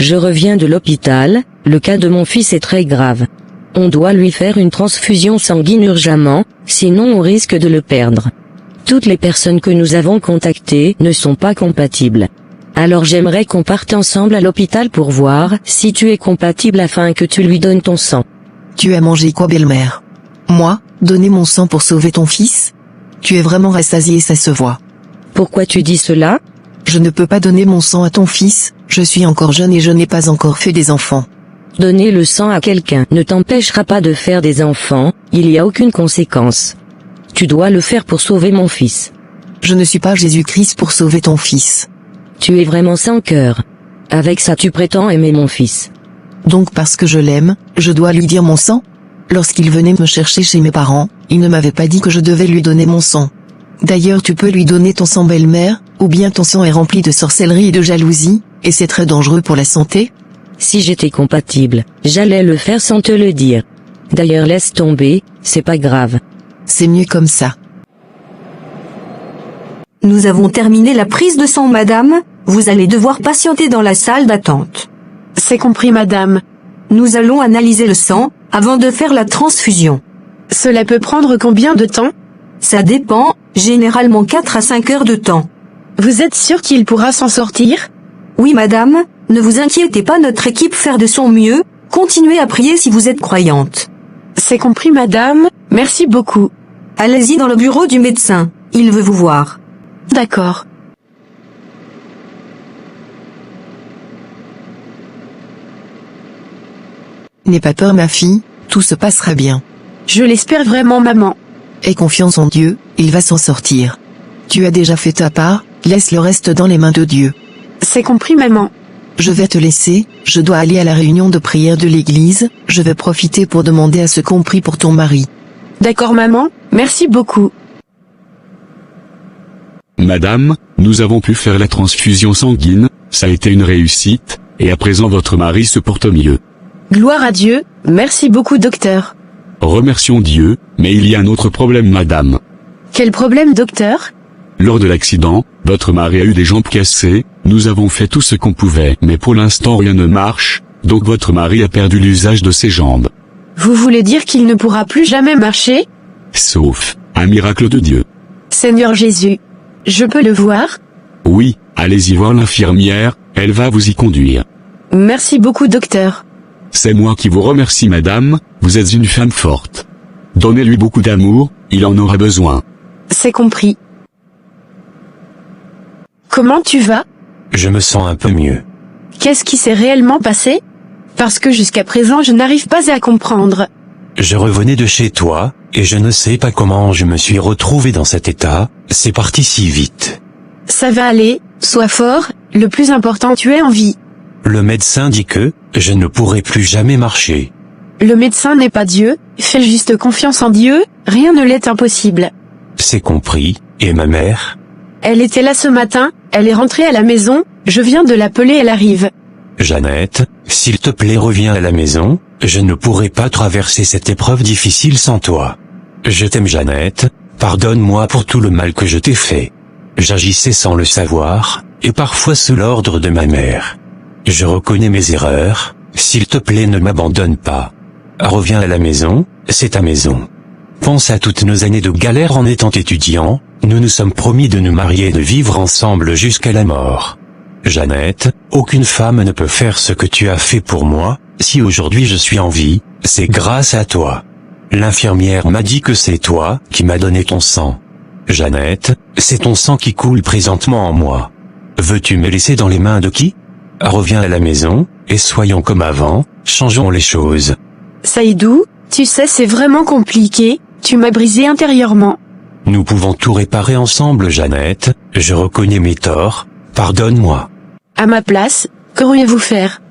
Je reviens de l'hôpital, le cas de mon fils est très grave. On doit lui faire une transfusion sanguine urgemment, sinon on risque de le perdre. Toutes les personnes que nous avons contactées ne sont pas compatibles. Alors j'aimerais qu'on parte ensemble à l'hôpital pour voir si tu es compatible afin que tu lui donnes ton sang. Tu as mangé quoi, belle-mère? Moi, donner mon sang pour sauver ton fils? Tu es vraiment rassasiée, ça se voit. Pourquoi tu dis cela? Je ne peux pas donner mon sang à ton fils, je suis encore jeune et je n'ai pas encore fait des enfants. Donner le sang à quelqu'un ne t'empêchera pas de faire des enfants, il n'y a aucune conséquence. Tu dois le faire pour sauver mon fils. Je ne suis pas Jésus-Christ pour sauver ton fils. Tu es vraiment sans cœur. Avec ça tu prétends aimer mon fils. Donc parce que je l'aime, je dois lui dire mon sang? Lorsqu'il venait me chercher chez mes parents, il ne m'avait pas dit que je devais lui donner mon sang. D'ailleurs tu peux lui donner ton sang, belle-mère, ou bien ton sang est rempli de sorcellerie et de jalousie, et c'est très dangereux pour la santé? Si j'étais compatible, j'allais le faire sans te le dire. D'ailleurs laisse tomber, c'est pas grave. C'est mieux comme ça. Nous avons terminé la prise de sang, madame, vous allez devoir patienter dans la salle d'attente. C'est compris, madame. Nous allons analyser le sang, avant de faire la transfusion. Cela peut prendre combien de temps? Ça dépend, généralement 4 à 5 heures de temps. Vous êtes sûre qu'il pourra s'en sortir? Oui, madame, ne vous inquiétez pas, notre équipe fait de son mieux, continuez à prier si vous êtes croyante. C'est compris, madame, merci beaucoup. Allez-y dans le bureau du médecin, il veut vous voir. D'accord. N'aie pas peur, ma fille, tout se passera bien. Je l'espère vraiment, maman. Aie confiance en Dieu, il va s'en sortir. Tu as déjà fait ta part, laisse le reste dans les mains de Dieu. C'est compris, maman. Je vais te laisser, je dois aller à la réunion de prière de l'église, je vais profiter pour demander à ce qu'on prie pour ton mari. D'accord, maman, merci beaucoup. Madame, nous avons pu faire la transfusion sanguine, ça a été une réussite, et à présent votre mari se porte mieux. Gloire à Dieu, merci beaucoup, docteur. Remercions Dieu, mais il y a un autre problème, madame. Quel problème, docteur? Lors de l'accident, votre mari a eu des jambes cassées, nous avons fait tout ce qu'on pouvait, mais pour l'instant rien ne marche, donc votre mari a perdu l'usage de ses jambes. Vous voulez dire qu'il ne pourra plus jamais marcher? Sauf un miracle de Dieu. Seigneur Jésus, je peux le voir? Oui, allez-y voir l'infirmière, elle va vous y conduire. Merci beaucoup, docteur. C'est moi qui vous remercie, madame, vous êtes une femme forte. Donnez-lui beaucoup d'amour, il en aura besoin. C'est compris. Comment tu vas? Je me sens un peu mieux. Qu'est-ce qui s'est réellement passé? Parce que jusqu'à présent je n'arrive pas à comprendre. Je revenais de chez toi, et je ne sais pas comment je me suis retrouvé dans cet état, c'est parti si vite. Ça va aller, sois fort, le plus important, tu es en vie. Le médecin dit que je ne pourrai plus jamais marcher. Le médecin n'est pas Dieu, fais juste confiance en Dieu, rien ne l'est impossible. C'est compris, et ma mère? Elle était là ce matin, elle est rentrée à la maison, je viens de l'appeler, elle arrive. Jeannette, s'il te plaît reviens à la maison, je ne pourrai pas traverser cette épreuve difficile sans toi. Je t'aime Jeannette, pardonne-moi pour tout le mal que je t'ai fait. J'agissais sans le savoir, et parfois sous l'ordre de ma mère. Je reconnais mes erreurs, s'il te plaît ne m'abandonne pas. Reviens à la maison, c'est ta maison. Pense à toutes nos années de galère en étant étudiant, nous nous sommes promis de nous marier et de vivre ensemble jusqu'à la mort. Jeannette, aucune femme ne peut faire ce que tu as fait pour moi, si aujourd'hui je suis en vie, c'est grâce à toi. L'infirmière m'a dit que c'est toi qui m'as donné ton sang. Jeannette, c'est ton sang qui coule présentement en moi. Veux-tu me laisser dans les mains de qui? Reviens à la maison, et soyons comme avant, changeons les choses. Saïdou, tu sais c'est vraiment compliqué, tu m'as brisé intérieurement. Nous pouvons tout réparer ensemble Jeannette, je reconnais mes torts, pardonne-moi. À ma place, qu'auriez-vous faire?